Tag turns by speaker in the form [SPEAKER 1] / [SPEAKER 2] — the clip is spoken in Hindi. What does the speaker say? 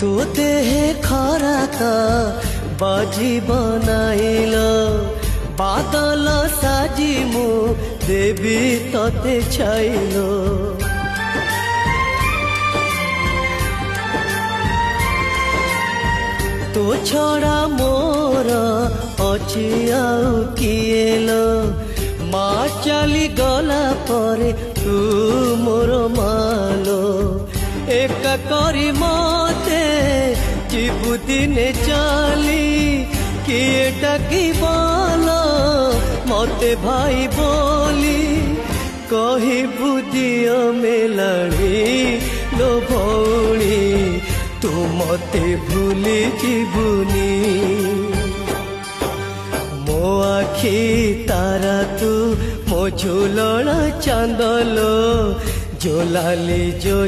[SPEAKER 1] तो देहे खराका बाजी बनाइल बादल साजी मु देवी तते छाइल तो छड़ा मोर अच्छी आउ किएल माँ चली गला परे तू मोर मालो एक करी मते जीवु दिने चली किए डाकी बोलो मते भाई बोली कही बुदियो मेलाणी लो भौणी तू मते भूली जीवुनी मो आखी तारा तू मो झूलना चांदलो जो लाली जो